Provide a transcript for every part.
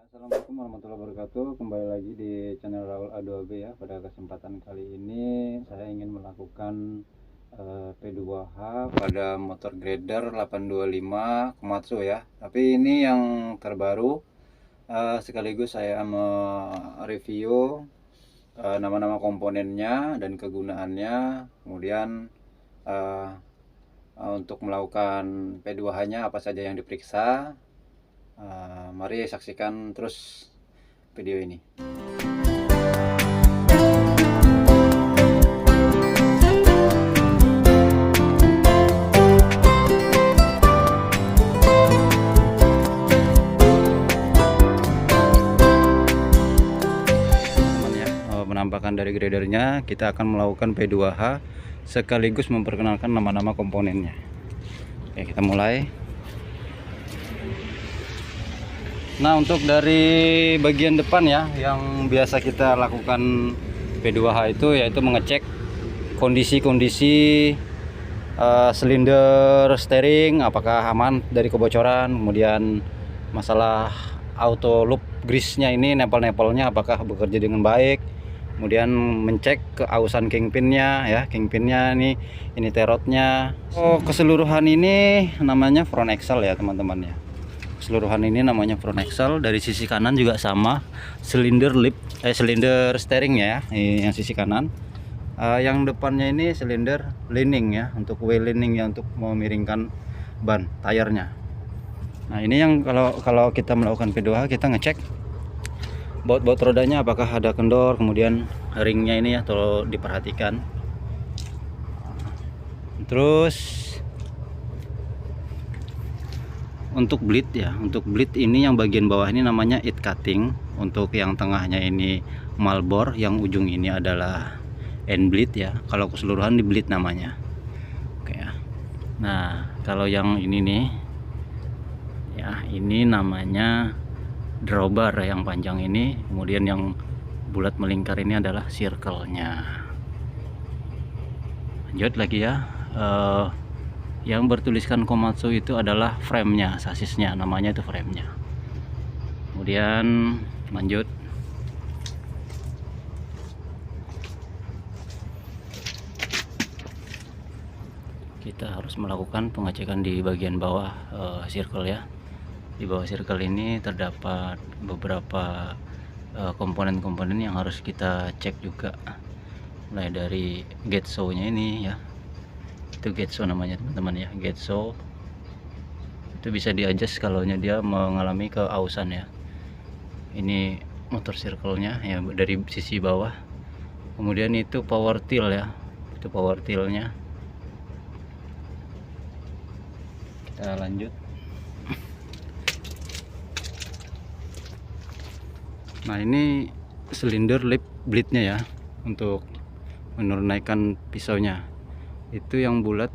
Assalamualaikum warahmatullahi wabarakatuh. Kembali lagi di channel Raul A2B ya. Pada kesempatan kali ini saya ingin melakukan P2H pada motor grader 825 Komatsu ya. Tapi ini yang terbaru, sekaligus saya mereview nama-nama komponennya dan kegunaannya. Kemudian untuk melakukan P2H-nya apa saja yang diperiksa. Mari saksikan terus video ini. Penampakan dari gradernya, kita akan melakukan P2H sekaligus memperkenalkan nama-nama komponennya. Oke, kita mulai. Nah, untuk dari bagian depan ya, yang biasa kita lakukan P2H itu yaitu mengecek kondisi-kondisi silinder steering apakah aman dari kebocoran, kemudian masalah auto loop grease-nya ini, nempel-nempelnya apakah bekerja dengan baik, kemudian mencek keausan kingpinnya ya, kingpinnya ini terotnya. Keseluruhan ini namanya front axle ya teman-teman ya. Keseluruhan ini namanya front axle. Dari sisi kanan juga sama, silinder silinder steering ya, yang sisi kanan. Yang depannya ini silinder leaning ya, untuk wheel leaning ya, untuk memiringkan ban tayarnya. Nah, ini yang kalau kita melakukan P2H, kita ngecek baut rodanya apakah ada kendor, kemudian ringnya ini ya tolong diperhatikan. Terus untuk bleed ya, untuk bleed ini yang bagian bawah ini namanya it cutting, untuk yang tengahnya ini malbor, yang ujung ini adalah end bleed ya. Kalau keseluruhan di bleed namanya. Oke ya. Nah, kalau yang ini nih ya, ini namanya drawbar yang panjang ini, kemudian yang bulat melingkar ini adalah circle-nya. Lanjut lagi ya. Yang bertuliskan Komatsu itu adalah frame-nya, sasisnya, namanya itu frame-nya. Kemudian lanjut. Kita harus melakukan pengecekan di bagian bawah circle ya. Di bawah circle ini terdapat beberapa komponen-komponen yang harus kita cek juga. Mulai dari gate show-nya ini ya. Itu gate show namanya teman-teman ya, gate show. Itu bisa di-adjust kalau dia mengalami keausan ya. Ini motor circle-nya ya dari sisi bawah. Kemudian itu power till ya. Itu power till-nya. Kita lanjut. Nah, ini silinder lip bleed-nya ya, untuk menurunkan pisaunya. Itu yang bulat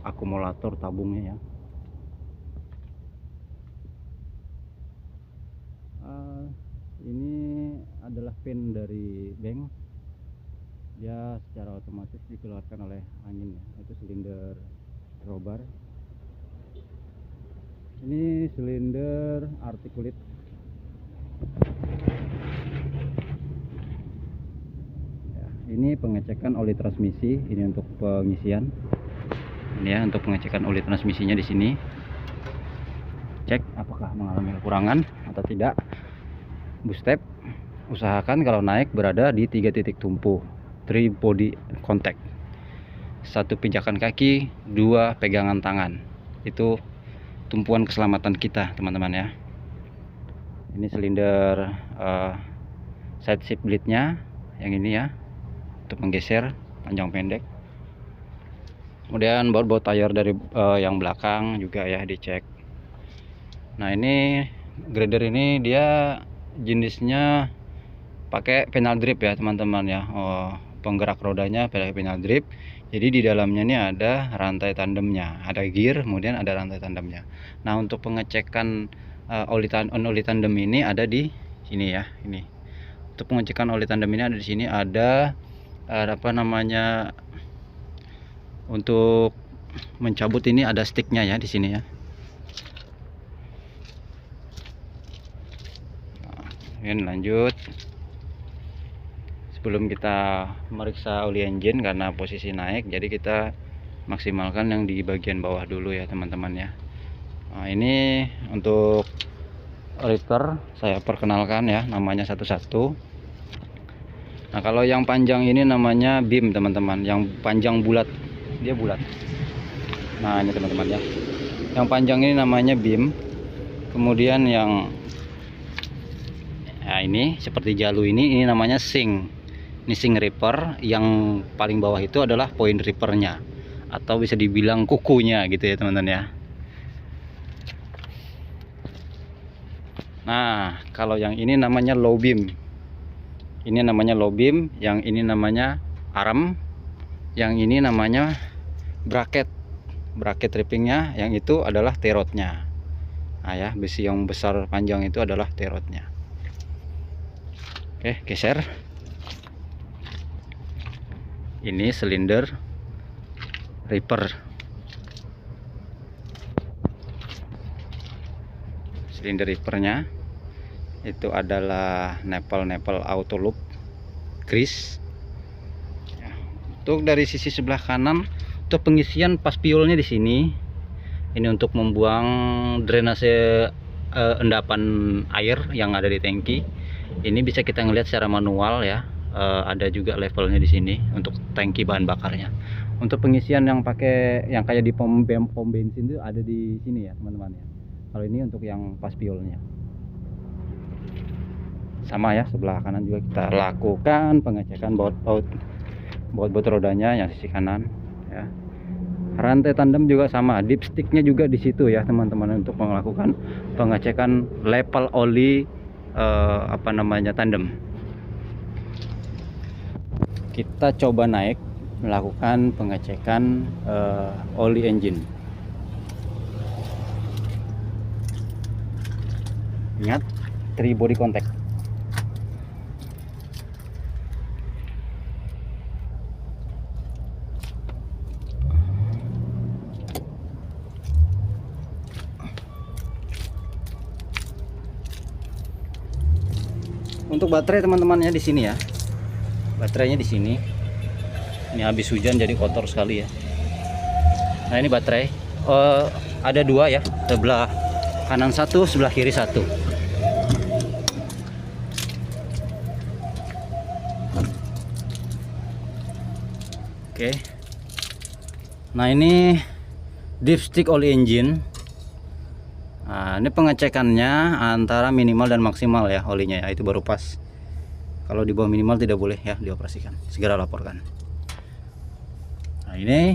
akumulator tabungnya ya. Ini adalah pin dari bank, dia secara otomatis dikeluarkan oleh angin ya. Itu silinder drawbar. Ini silinder articulate. Ini pengecekan oli transmisi, ini untuk pengisian. Ini ya untuk pengecekan oli transmisinya di sini. Cek apakah mengalami kekurangan atau tidak. Boost step, usahakan kalau naik berada di 3 titik tumpu, 3 body contact. 1 pijakan kaki, 2 pegangan tangan. Itu tumpuan keselamatan kita, teman-teman ya. Ini silinder side shift bleed-nya yang ini ya, untuk menggeser panjang pendek. Kemudian baut tayar dari yang belakang juga ya dicek. Nah, ini grader ini dia jenisnya pakai pedal drip ya teman-teman ya. Penggerak rodanya pakai pedal drip. Jadi di dalamnya ini ada rantai tandemnya, ada gear, kemudian ada rantai tandemnya. Nah, untuk pengecekan oli tandem ini ada di sini ya. Ini untuk pengecekan oli tandem ini ada di sini, ada apa namanya, untuk mencabut ini ada sticknya ya di sini ya. Ini lanjut. Sebelum kita meriksa oli engine karena posisi naik, jadi kita maksimalkan yang di bagian bawah dulu ya teman-teman ya. Nah, ini untuk Ripper saya perkenalkan ya, namanya satu-satu. Nah, kalau yang panjang ini namanya beam teman-teman, yang panjang bulat, dia bulat. Nah, ini teman-teman ya, yang panjang ini namanya beam. Kemudian yang nah, ini seperti jalu ini namanya sing. Ini sing Ripper. Yang paling bawah itu adalah point Rippernya, atau bisa dibilang kukunya gitu ya teman-teman ya. Nah, kalau yang ini namanya low beam. Ini namanya low beam, yang ini namanya arm, yang ini namanya bracket. Bracket trippingnya, yang itu adalah T-rodnya. Nah ya, besi yang besar panjang itu adalah T-rodnya. Oke, geser. Ini silinder Ripper. Silinder Rippernya itu adalah nepel auto loop grease. Ya, untuk dari sisi sebelah kanan, untuk pengisian paspionnya di sini. Ini untuk membuang drainase endapan air yang ada di tangki. Ini bisa kita ngelihat secara manual ya. Ada juga levelnya di sini untuk tangki bahan bakarnya. Untuk pengisian yang pakai yang kayak di pom bensin itu ada di sini ya teman-teman ya. Kalau ini untuk yang paspionnya. Sama ya, sebelah kanan juga kita lakukan pengecekan baut rodanya yang sisi kanan ya. Rantai tandem juga sama, dipsticknya juga di situ ya teman-teman, untuk melakukan pengecekan level oli tandem. Kita coba naik melakukan pengecekan oli engine. Ingat, 3 body contact. Untuk baterai teman-temannya di sini ya. Baterainya di sini. Ini habis hujan jadi kotor sekali ya. Nah, ini baterai. Ada 2 ya, sebelah kanan 1, sebelah kiri 1. Oke. Nah, ini dipstick oli engine. Nah, ini pengecekannya antara minimal dan maksimal ya olinya ya, itu baru pas. Kalau di bawah minimal tidak boleh ya dioperasikan. Segera laporkan. Nah, ini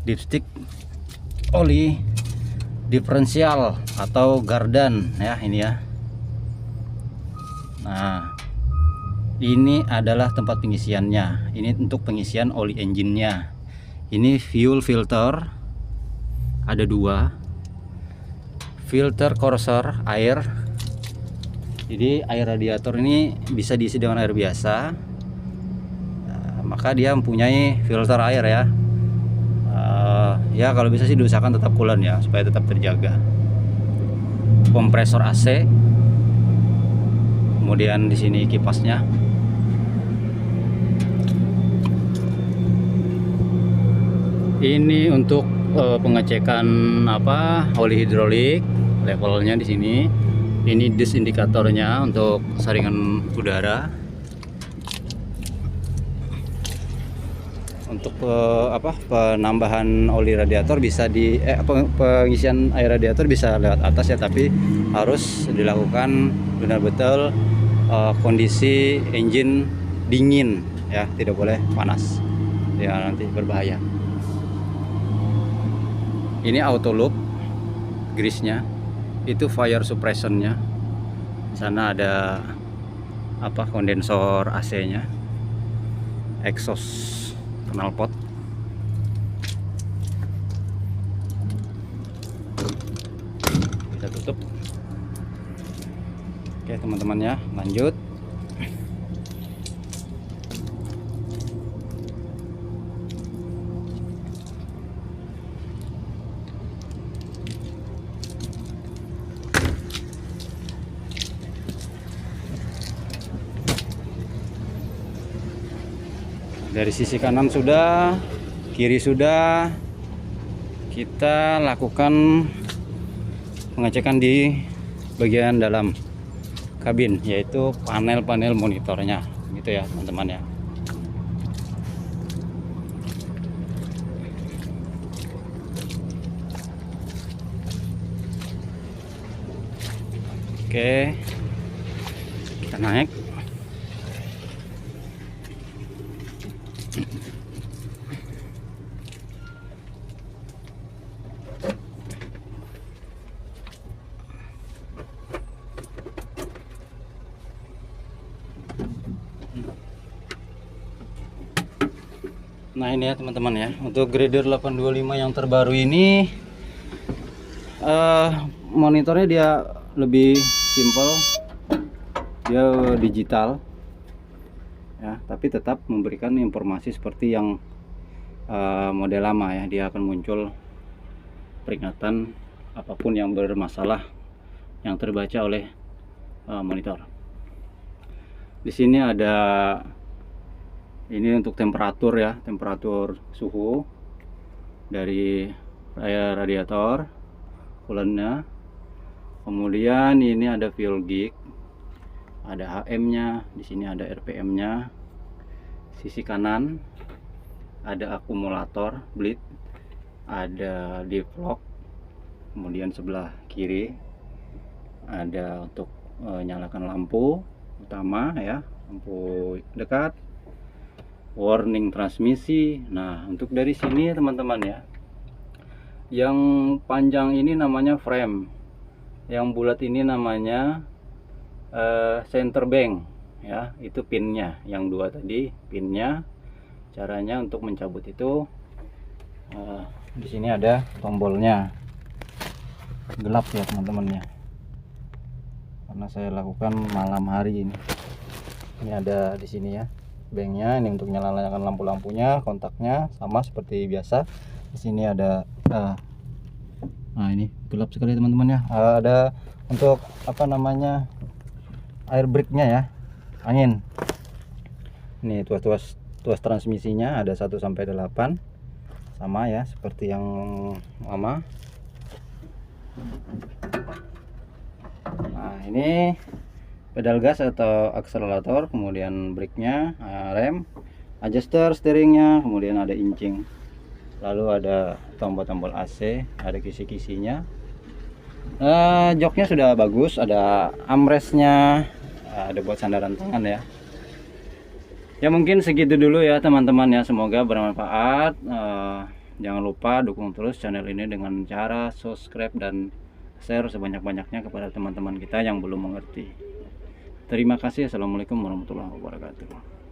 dipstick oli diferensial atau gardan ya, ini ya. Nah, ini adalah tempat pengisiannya. Ini untuk pengisian oli engine-nya. Ini fuel filter, ada 2. Filter courser air. Jadi air radiator ini bisa diisi dengan air biasa. Nah, maka dia mempunyai filter air ya. Ya kalau bisa sih diusahakan tetap coolant ya, supaya tetap terjaga. Kompresor AC. Kemudian di sini kipasnya. Ini untuk pengecekan oli hidrolik, levelnya di sini. Ini dis indikatornya untuk saringan udara. Untuk penambahan oli radiator bisa pengisian air radiator bisa lewat atas ya, tapi harus dilakukan benar-benar kondisi engine dingin ya, tidak boleh panas ya, nanti berbahaya. Ini auto loop grease-nya, itu fire suppression-nya. Di sana ada kondensor AC-nya, exhaust knalpot. Kita tutup. Oke teman-teman ya, lanjut. Dari sisi kanan sudah, kiri sudah. Kita lakukan pengecekan di bagian dalam kabin, yaitu panel-panel monitornya, gitu ya teman-teman ya. Oke, kita naik. Nah ini ya teman-teman ya, untuk grader 825 yang terbaru ini monitornya dia lebih simple, dia digital ya, tapi tetap memberikan informasi seperti yang model lama ya. Dia akan muncul peringatan apapun yang bermasalah yang terbaca oleh monitor. Di sini ada ini untuk temperatur ya, temperatur suhu dari radiator coolant-nya. Kemudian ini ada fuel gauge, ada HM-nya, di sini ada RPM-nya. Sisi kanan ada akumulator bleed, ada deflog. Kemudian sebelah kiri ada untuk nyalakan lampu utama ya, lampu dekat, warning transmisi. Nah, untuk dari sini teman-teman ya, yang panjang ini namanya frame, yang bulat ini namanya center bank ya, itu pinnya. Yang dua tadi pinnya. Caranya untuk mencabut itu di sini ada tombolnya. Gelap ya teman-teman ya, karena saya lakukan malam hari ini. Ini ada di sini ya banknya, ini untuk nyalakan lampu-lampunya, kontaknya sama seperti biasa. Di sini ada nah ini gelap sekali teman-teman ya. Ada untuk apa namanya, air brake-nya ya, angin. Ini tuas transmisinya ada 1 sampai 8 sama ya seperti yang lama. Nah ini pedal gas atau akselerator, kemudian brake-nya, rem, adjuster steeringnya, kemudian ada incing, lalu ada tombol-tombol AC, ada kisi-kisinya. Joknya sudah bagus, ada armrestnya, ada buat sandaran tangan ya. Ya mungkin segitu dulu ya teman-teman ya, semoga bermanfaat. Jangan lupa dukung terus channel ini dengan cara subscribe dan share sebanyak-banyaknya kepada teman-teman kita yang belum mengerti. Terima kasih. Assalamualaikum warahmatullahi wabarakatuh.